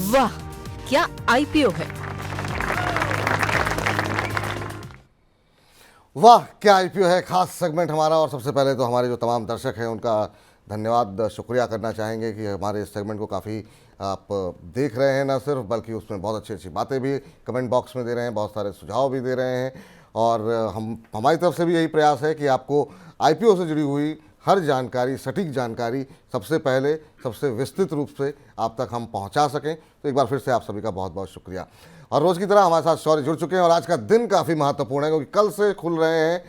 वाह, क्या आईपीओ है। वाह क्या आईपीओ है, खास सेगमेंट हमारा। और सबसे पहले तो हमारे जो तमाम दर्शक हैं उनका धन्यवाद, शुक्रिया करना चाहेंगे कि हमारे इस सेगमेंट को काफ़ी आप देख रहे हैं, ना सिर्फ बल्कि उसमें बहुत अच्छी अच्छी बातें भी कमेंट बॉक्स में दे रहे हैं, बहुत सारे सुझाव भी दे रहे हैं। और हमारी तरफ से भी यही प्रयास है कि आपको आईपीओ से जुड़ी हुई हर जानकारी, सटीक जानकारी सबसे पहले, सबसे विस्तृत रूप से आप तक हम पहुंचा सकें। तो एक बार फिर से आप सभी का बहुत बहुत शुक्रिया। और रोज़ की तरह हमारे साथ शौर्य जुड़ चुके हैं और आज का दिन काफ़ी महत्वपूर्ण है क्योंकि कल से खुल रहे हैं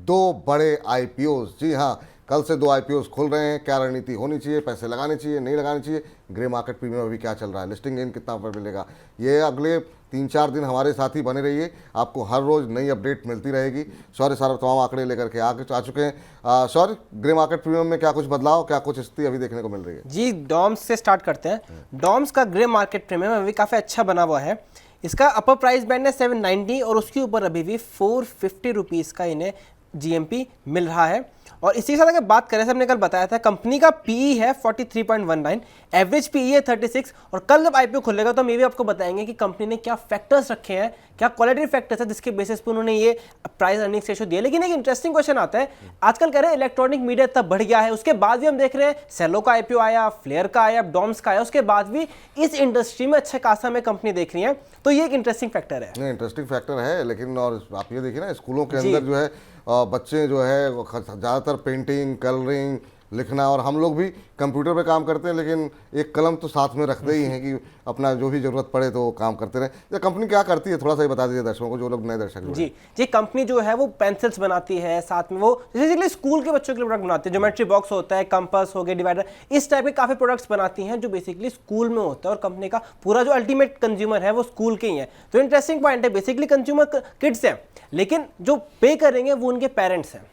2 बड़े आईपीओ। जी हाँ, कल से 2 आईपीओ खुल रहे हैं। क्या रणनीति होनी चाहिए, पैसे लगाने चाहिए, नहीं लगाने चाहिए, ग्रे मार्केट प्रीमियम अभी क्या चल रहा है, लिस्टिंग गेन कितना पर मिलेगा, ये अगले 3-4 दिन हमारे साथ ही बने रहिए। आपको हर रोज़ नई अपडेट मिलती रहेगी। शौर्य सारे तमाम आंकड़े लेकर के आ चुके हैं। शौर्य, ग्रे मार्केट प्रीमियम में क्या कुछ बदलाव, क्या कुछ स्थिति अभी देखने को मिल रही है? जी, डॉम्स से स्टार्ट करते हैं। डॉम्स का ग्रे मार्केट प्रीमियम अभी काफ़ी अच्छा बना हुआ है। इसका अपर प्राइस बैंड है 790 और उसके ऊपर अभी भी 450 रुपीज़ का इन्हें जीएमपी मिल रहा है। और इसी के साथ अगर बात करें, हमने कल बताया था कंपनी का पीई है 43.19, एवरेज पीई है 36। और कल जब आईपीओ खुलेगा तो हम ये भी आपको बताएंगे कि कंपनी ने क्या फैक्टर्स रखे हैं, क्या क्वालिटी फैक्टर्स है जिसके बेसिस पे उन्होंने ये प्राइस अर्निंग्स रेशियो दिया। लेकिन एक इंटरेस्टिंग क्वेश्चन आता है, आजकल कह रहे हैं इलेक्ट्रॉनिक मीडिया इतना बढ़ गया है, उसके बाद भी हम देख रहे हैं सेलो का आईपीओ आया, फ्लेयर का आया, डॉम्स का आया, उसके बाद भी इस इंडस्ट्री में अच्छा खासा हमें कंपनी देख रही है। तो ये एक इंटरेस्टिंग फैक्टर है। इंटरेस्टिंग फैक्टर है। लेकिन और आप ये देखिए ना, स्कूलों के अंदर जो है बच्चे जो है वो ज़्यादातर पेंटिंग, कलरिंग, लिखना, और हम लोग भी कंप्यूटर पे काम करते हैं लेकिन एक कलम तो साथ में रखते ही हैं कि अपना जो भी ज़रूरत पड़े तो काम करते रहें। ये कंपनी क्या करती है, थोड़ा सा ही बता दीजिए दर्शकों को, जो लोग नए दर्शक हैं। जी, कंपनी जो है वो पेंसिल्स बनाती है, साथ में वो बेसिकली स्कूल के बच्चों के लिए प्रोडक्ट बनाती है। ज्योमेट्री बॉक्स होता है, कंपास हो गए, डिवाइडर, इस टाइप के काफ़ी प्रोडक्ट्स बनाती हैं जो बेसिकली स्कूल में होता है। और कंपनी का पूरा जो अल्टीमेट कंज्यूमर है वो स्कूल के ही है। तो इंटरेस्टिंग पॉइंट है, बेसिकली कंज्यूमर किड्स हैं लेकिन जो पे करेंगे वो उनके पेरेंट्स हैं।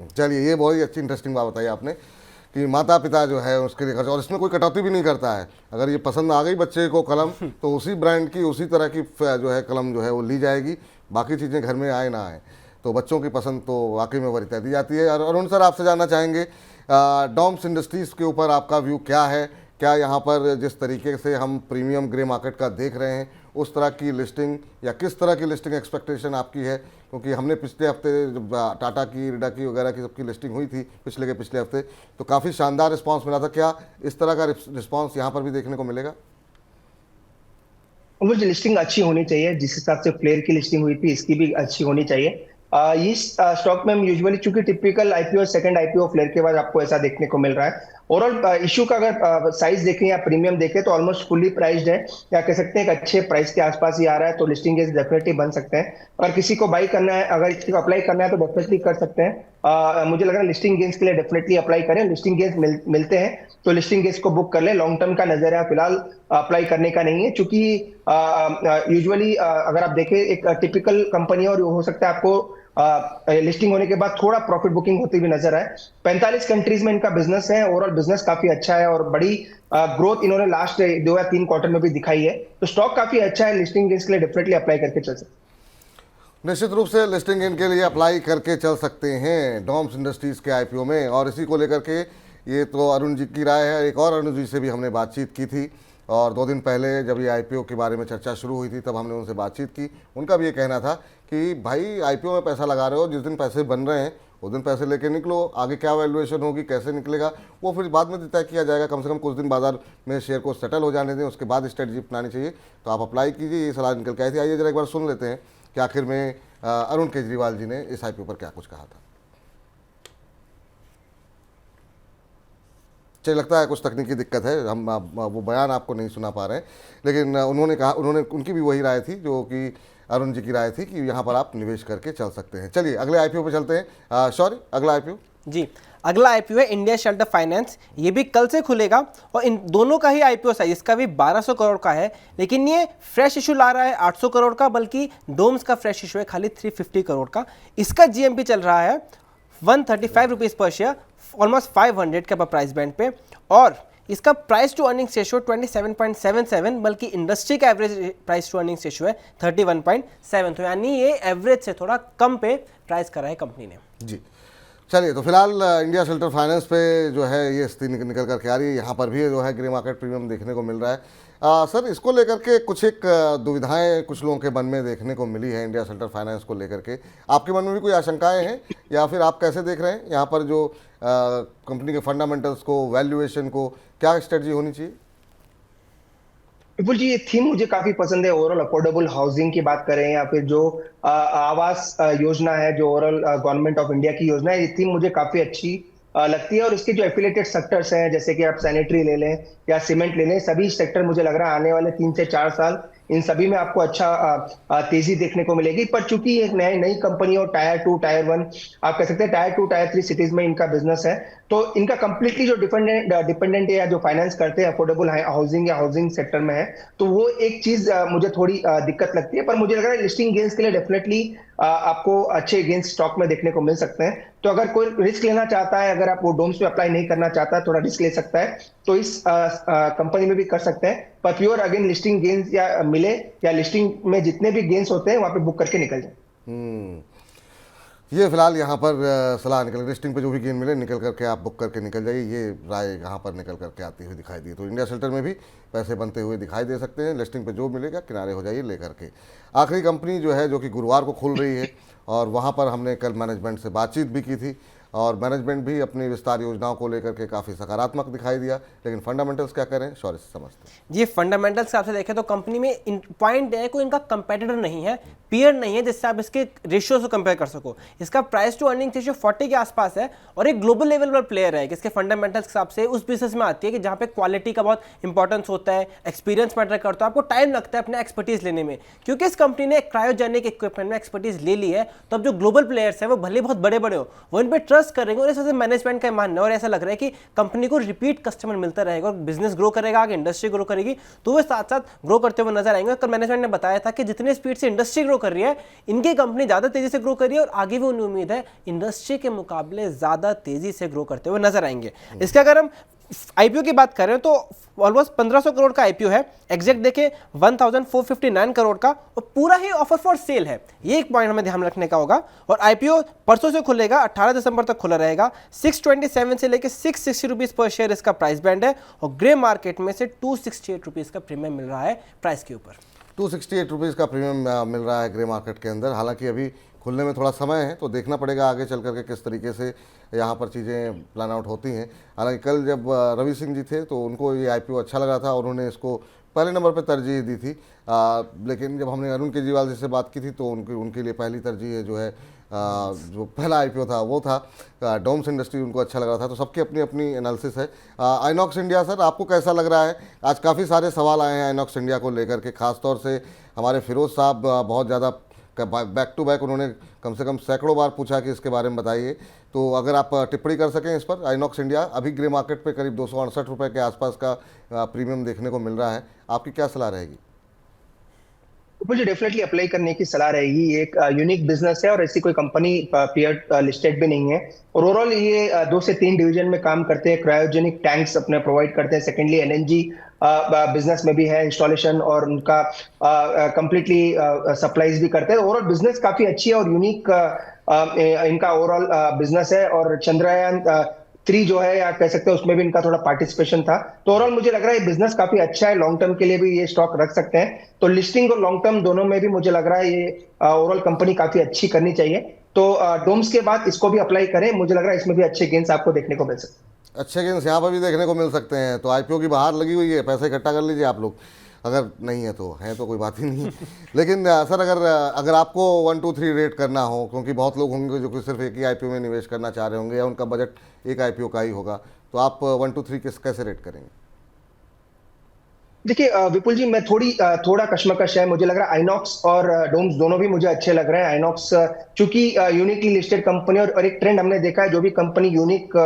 चलिए, ये बहुत ही अच्छी इंटरेस्टिंग बात बताई आपने कि माता पिता जो है उसके लिए खर्च, और इसमें कोई कटौती भी नहीं करता है। अगर ये पसंद आ गई बच्चे को कलम तो उसी ब्रांड की, उसी तरह की जो है कलम जो है वो ली जाएगी, बाकी चीज़ें घर में आए ना आए। तो बच्चों की पसंद तो वाकई में वरीयता दी जाती है। और अरुण सर, आपसे जानना चाहेंगे डॉम्स इंडस्ट्रीज़ के ऊपर आपका व्यू क्या है? क्या यहाँ पर जिस तरीके से हम प्रीमियम ग्रे मार्केट का देख रहे हैं उस तरह की लिस्टिंग, या किस तरह की लिस्टिंग एक्सपेक्टेशन आपकी है? क्योंकि हमने पिछले हफ्ते जब टाटा की, रिडा की वगैरह की सबकी लिस्टिंग हुई थी पिछले हफ्ते, तो काफ़ी शानदार रिस्पांस मिला था। क्या इस तरह का रिस्पांस यहाँ पर भी देखने को मिलेगा? मुझे लिस्टिंग अच्छी होनी चाहिए, जिस हिसाब से फ्लेयर की लिस्टिंग हुई थी इसकी भी अच्छी होनी चाहिए। इस स्टॉक में हम यूजुअली, चूंकि typical IPO, second IPO flare के बाद आपको ऐसा देखने को मिल रहा है। ओवरऑल इशू का अगर साइज देखें या प्रीमियम देखें तो ऑलमोस्ट फुल्ली प्राइस्ड है, या कह सकते हैं एक अच्छे प्राइस के आसपास ही आ रहा है। तो लिस्टिंग गेंस डेफिनेटली बन सकते हैं। अगर किसी को बाई करना है, अगर किसी को अप्लाई करना है तो डेफिनेटली कर सकते हैं। मुझे लग रहा है लिस्टिंग गेंस के लिए डेफिनेटली अप्लाई करें। लिस्टिंग गेंस मिलते हैं तो लिस्टिंग गेंस को बुक कर ले। लॉन्ग टर्म का नजरिया फिलहाल अप्लाई करने का नहीं है, चूंकि यूजुअली अगर आप देखें एक टिपिकल कंपनी, और हो सकता है आपको लिस्टिंग होने के बाद थोड़ा प्रॉफिट बुकिंग होती हुई नजर आए। 45 कंट्रीज में इनका बिजनेस है। ओवरऑल बिजनेस काफी अच्छा है और बड़ी ग्रोथ इन्होंने लास्ट 2 या 3 क्वार्टर में भी दिखाई है। तो स्टॉक काफी अच्छा है। लिस्टिंग गेंस के लिए डेफिनेटली अप्लाई करके चल सकते हैं। निश्चित रूप से लिस्टिंग गेन के लिए अप्लाई करके चल सकते हैं डॉम्स इंडस्ट्रीज़ के आईपीओ में। और इसी को लेकर के ये तो अरुण जी की राय है। एक और अरुण जी से भी हमने बातचीत की थी, और 2 दिन पहले जब ये आईपीओ के बारे में चर्चा शुरू हुई थी तब हमने उनसे बातचीत की। उनका भी ये कहना था कि भाई आईपीओ में पैसा लगा रहे हो, जिस दिन पैसे बन रहे हैं उस दिन पैसे लेके निकलो। आगे क्या वैल्यूएशन होगी, कैसे निकलेगा, वो फिर बाद में तय किया जाएगा। कम से कम कुछ दिन बाजार में शेयर को सेटल हो जाने दें, उसके बाद स्ट्रेटजी अपनानी चाहिए। तो आप अप्लाई कीजिए, ये सलाह निकल के आई थी। आइए जरा एक बार सुन लेते हैं कि आखिर में अरुण केजरीवाल जी ने इस आईपीओ पर क्या कुछ कहा था। चलिए, लगता है कुछ तकनीकी दिक्कत है, हम वो बयान आपको नहीं सुना पा रहे हैं। लेकिन उनकी भी वही राय थी जो कि अरुण जी की राय थी कि यहाँ पर आप निवेश करके चल सकते हैं। चलिए अगले आईपीओ पे चलते हैं। सॉरी, अगला आईपीओ जी, अगला आईपीओ है इंडिया शेल्टर फाइनेंस। ये भी कल से खुलेगा और इन दोनों का ही आईपीओ साइज, इसका भी 1200 करोड़ का है। लेकिन ये फ्रेश इशू ला रहा है 800 करोड़ का, बल्कि डोम्स का फ्रेश इशू है खाली 350 करोड़ का। इसका जीएमपी चल रहा है 135 रुपीज़ पर शेयर, ऑलमोस्ट 500 के प्राइस बैंड पे। और इसका प्राइस टू अर्निंग्स रेशियो 27.77, बल्कि इंडस्ट्री का average price to earnings ratio है 31.7। तो यानी ये एवरेज से थोड़ा कम पे प्राइस करा है कंपनी ने। जी, चलिए, तो फिलहाल इंडिया शेल्टर फाइनेंस पे जो है ये स्थिति निकल करके आ रही है। यहाँ पर भी जो है ग्रे मार्केट प्रीमियम देखने को मिल रहा है। सर, इसको लेकर के कुछ एक दुविधाएं कुछ लोगों के मन में देखने को मिली है इंडिया शेल्टर फाइनेंस को लेकर के। आपके मन में भी कोई आशंकाएं हैं, या फिर आप कैसे देख रहे हैं यहाँ पर जो कंपनी के फंडामेंटल्स को, वैल्यूएशन को, क्या स्ट्रेटजी होनी चाहिए? विपुल जी, ये थीम मुझे काफी पसंद है। ओवरऑल अफोर्डेबल हाउसिंग की बात करें या फिर जो आवास योजना है, जो ओवरऑल गवर्नमेंट ऑफ इंडिया की योजना है, ये थीम मुझे काफी अच्छी लगती है। और इसके जो एफिलेटेड सेक्टर्स हैं, जैसे कि आप सैनिटरी ले लें या सीमेंट ले लें, सभी सेक्टर मुझे लग रहा है आने वाले 3 से 4 साल इन सभी में आपको अच्छा तेजी देखने को मिलेगी। पर चूंकि एक नई कंपनी और टायर 2, टायर 1, आप कह सकते हैं टायर 2, टायर 3 सिटीज में इनका बिजनेस है, तो इनका कंप्लीटली जो डिपेंडेंट है या जो फाइनेंस करते हैं अफोर्डेबल हाउसिंग या हाउसिंग सेक्टर में है, तो वो एक चीज मुझे थोड़ी दिक्कत लगती है। पर मुझे लग रहा है लिस्टिंग गेन्स के लिए डेफिनेटली आपको अच्छे गेन्स स्टॉक में देखने को मिल सकते हैं। तो अगर कोई रिस्क लेना चाहता है, अगर आप वो डोम्स में अप्लाई नहीं करना चाहता, थोड़ा रिस्क ले सकता है, तो इस कंपनी में भी कर सकते हैं। पर प्योर अगेन लिस्टिंग गेन्स या मिले या लिस्टिंग में जितने भी गेन्स होते हैं वहां पे बुक करके निकल जाए। ये फिलहाल यहाँ पर सलाह निकल, लिस्टिंग पे जो भी गेन मिले निकल करके आप बुक करके निकल जाइए, ये राय यहाँ पर निकल करके आती हुई दिखाई दी। तो इंडिया शेल्टर में भी पैसे बनते हुए दिखाई दे सकते हैं। लिस्टिंग पे जो मिलेगा किनारे हो जाइए लेकर के। आखिरी कंपनी जो है, जो कि गुरुवार को खुल रही है, और वहाँ पर हमने कल मैनेजमेंट से बातचीत भी की थी, और मैनेजमेंट भी अपनी विस्तार योजनाओं को लेकर के काफ़ी सकारात्मक दिखाई दिया। लेकिन फंडामेंटल्स क्या करें, शौर्य से समझते हैं। जी, फंडामेंटल्स आपसे देखें तो कंपनी में पॉइंट है, कोई इनका कंपेटिटर नहीं है, पीयर नहीं है जिससे आप इसके रेशियो से कंपेयर कर सको। इसका प्राइस टू अर्निंग रेशियो 40 के आसपास है, और एक ग्लोबल लेवल पर प्लेयर है। इसके फंडामेंटल्स के हिसाब से उस बिजनेस में आती है कि जहाँ पे क्वालिटी का बहुत इंपॉर्टेंस होता है, एक्सपीरियंस मैटर करता है, आपको टाइम लगता है अपने एक्सपर्टीज लेने में। क्योंकि इस कंपनी ने क्रायोजेनिक इक्विपमेंट में एक्सपर्टीज ले ली है, तो अब जो ग्लोबल प्लेयर्स है वो भले बहुत बड़े बड़े हो, वो इन पर ट्रस्ट करेंगे। और इस वजह से मैनेजमेंट का मानना है, और ऐसा लग रहा है कि कंपनी को रिपीट कस्टमर मिलता रहेगा और बिजनेस ग्रो करेगा, आगे इंडस्ट्री ग्रो करेगी, तो वो साथ साथ ग्रो करते हुए नजर आएंगे। कल मैनेजमेंट ने बताया था कि जितने स्पीड से इंडस्ट्री ग्रो कर रही है, इनकी कंपनी ज्यादा तेजी से ग्रो कर रही है, और आगे भी उन्हें उम्मीद है इंडस्ट्री के मुकाबले ज्यादा तेजी से ग्रो करते हुए नजर आएंगे। इसके अगर हम आईपीओ की बात करें तो ऑलमोस्ट 1500 करोड़ का आईपीओ है, एग्जैक्ट देखें 1459 करोड़ का, और पूरा ही ऑफर फॉर सेल है। ये एक पॉइंट हमें ध्यान रखने का होगा। और आईपीओ परसों से खुलेगा, 18 दिसंबर तक खुला रहेगा। 627 से लेकर 660 रुपीज पर शेयर इसका प्राइस बैंड है, और ग्रे मार्केट में से 268 रुपीज का प्रीमियम मिल रहा है प्राइस के ऊपर। 268 रुपीज़ का प्रीमियम मिल रहा है ग्रे मार्केट के अंदर। हालांकि अभी खुलने में थोड़ा समय है, तो देखना पड़ेगा आगे चल करके किस तरीके से यहाँ पर चीज़ें प्लान आउट होती हैं। हालांकि कल जब रवि सिंह जी थे तो उनको ये आईपीओ अच्छा लगा था, और उन्होंने इसको पहले नंबर पर तरजीह दी थी। लेकिन जब हमने अरुण केजरीवाल जी से बात की थी तो उनके लिए पहली तरजीह जो है, जो पहला आईपीओ था वो था डोम्स इंडस्ट्री, उनको अच्छा लग रहा था। तो सबकी अपनी अपनी एनालिसिस है। आइनॉक्स इंडिया, सर आपको कैसा लग रहा है? आज काफ़ी सारे सवाल आए हैं आइनॉक्स इंडिया को लेकर के, खासतौर से हमारे फिरोज साहब बहुत ज़्यादा बैक टू बैक उन्होंने कम से कम सैकड़ों बार पूछा कि इसके बारे में बताइए। तो अगर आप टिप्पणी कर सकें इस पर। आइनॉक्स इंडिया अभी ग्रे मार्केट पे करीब 268 रुपये के आसपास का प्रीमियम देखने को मिल रहा है, आपकी क्या सलाह रहेगी? मुझे डेफिनेटली अप्लाई करने की सलाह रहेगी। एक यूनिक बिजनेस है और ऐसी कोई कंपनी पीयर लिस्टेड भी नहीं है, और ओवरऑल ये 2 से 3 डिवीजन में काम करते हैं। क्रायोजेनिक टैंक्स अपने प्रोवाइड करते हैं। सेकेंडली एलएनजी बिजनेस में भी है इंस्टॉलेशन, और उनका कंप्लीटली सप्लाईज भी करते हैं। ओवरऑल बिजनेस काफी अच्छी है और यूनिक इनका ओवरऑल बिजनेस है। और चंद्रयान 3 जो है, या कह सकते हैं उसमें भी इनका थोड़ा पार्टिसिपेशन था। तो ओवरऑल मुझे लग रहा है ये बिजनेस काफी अच्छा है, लॉन्ग टर्म के लिए भी ये स्टॉक रख सकते हैं। तो लिस्टिंग और लॉन्ग टर्म दोनों में भी मुझे लग रहा है ये ओवरऑल कंपनी काफी अच्छी करनी चाहिए। तो डोम्स के बाद इसको भी अप्लाई करें, मुझे लग रहा है इसमें भी अच्छे गेन्स आपको देखने को मिल सकते हैं। अच्छे गेंस यहाँ पर भी देखने को मिल सकते हैं। तो आईपीओ की बाहर लगी हुई है, पैसे इकट्ठा कर लीजिए आप लोग, अगर नहीं है तो कोई बात ही नहीं। लेकिन सर अगर आपको 1 2 3 रेट करना हो, क्योंकि बहुत लोग होंगे जो कि सिर्फ एक ही आईपीओ में निवेश करना चाह रहे होंगे, या उनका बजट एक आईपीओ का ही होगा, तो आप 1 2 3 कैसे रेट करेंगे? देखिए विपुल जी, मैं थोड़ा कश्मकश है। मुझे लग रहा है आइनॉक्स और डोम्स दोनों भी मुझे अच्छे लग रहे हैं। आइनॉक्स चूंकि यूनिकली लिस्टेड कंपनी, और एक ट्रेंड हमने देखा है, जो भी कंपनी यूनिक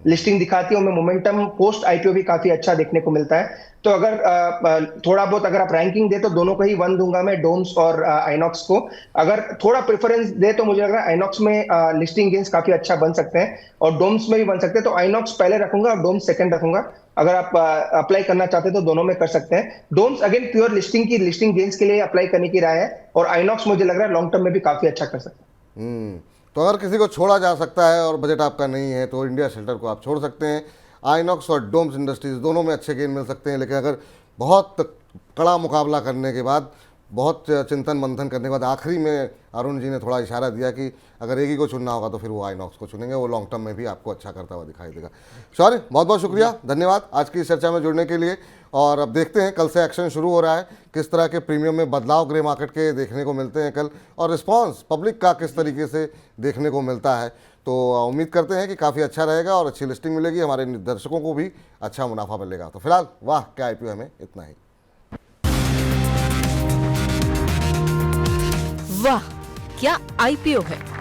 लिस्टिंग दिखाती है उनमें मोमेंटम पोस्ट आईपीओ भी काफी अच्छा देखने को मिलता है। तो अगर थोड़ा बहुत अगर आप रैंकिंग दे तो दोनों को ही 1 दूंगा मैं, डोम्स और आइनॉक्स को। अगर थोड़ा प्रेफरेंस दे तो मुझे लग रहा है आइनॉक्स में लिस्टिंग गेन्स काफी अच्छा बन सकते हैं, और डोम्स में भी बन सकते हैं। तो आइनॉक्स पहले रखूंगा और डोम्स सेकंड रखूंगा। अगर आप अप्लाई करना चाहते हैं तो दोनों में कर सकते हैं। Doms again pure listing gains के लिए अप्लाई करने की राय है, और आइनॉक्स मुझे लग रहा है लॉन्ग टर्म में भी काफी अच्छा कर सकते हैं। तो अगर किसी को छोड़ा जा सकता है और बजट आपका नहीं है तो इंडिया शेल्टर को आप छोड़ सकते हैं। आइनॉक्स और डोम्स इंडस्ट्रीज दोनों में अच्छे गेन मिल सकते हैं, लेकिन अगर बहुत कड़ा मुकाबला करने के बाद, बहुत चिंतन मंथन करने के बाद आखिरी में अरुण जी ने थोड़ा इशारा दिया कि अगर एक ही को चुनना होगा तो फिर वो आइनॉक्स को चुनेंगे, वो लॉन्ग टर्म में भी आपको अच्छा करता हुआ दिखाई देगा। शौर्य, बहुत बहुत शुक्रिया, धन्यवाद आज की इस चर्चा में जुड़ने के लिए। और अब देखते हैं, कल से एक्शन शुरू हो रहा है, किस तरह के प्रीमियम में बदलाव ग्रे मार्केट के देखने को मिलते हैं कल, और रिस्पांस पब्लिक का किस तरीके से देखने को मिलता है। तो उम्मीद करते हैं कि काफ़ी अच्छा रहेगा और अच्छी लिस्टिंग मिलेगी, हमारे दर्शकों को भी अच्छा मुनाफा मिलेगा। तो फिलहाल वाह क्या IPO है, में इतना ही। वाह क्या IPO है।